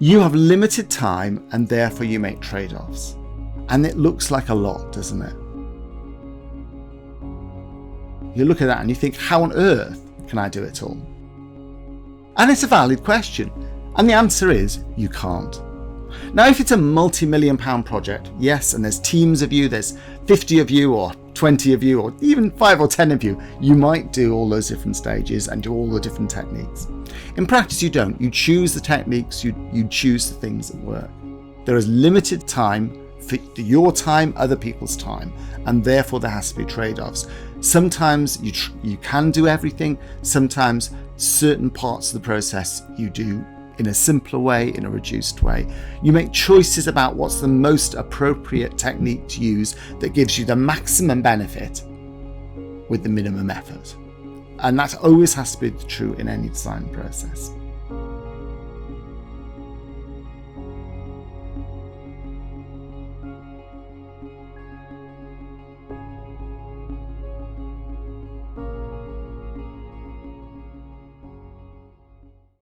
You have limited time and therefore you make trade-offs. And it looks like a lot, doesn't it? You look at that and you think, how on earth can I do it all? And it's a valid question. And the answer is, you can't. Now, if it's a multi-million-pound project, yes, and there's teams of you, there's 50 of you or 20 of you or even 5 or 10 of you, you might do all those different stages and do all the different techniques. In practice, you don't. You choose the techniques, you choose the things that work. There is limited time for your time, other people's time, and therefore there has to be trade-offs. Sometimes you can do everything, sometimes certain parts of the process you do in a simpler way, in a reduced way. You make choices about what's the most appropriate technique to use that gives you the maximum benefit with the minimum effort. And that always has to be true in any design process.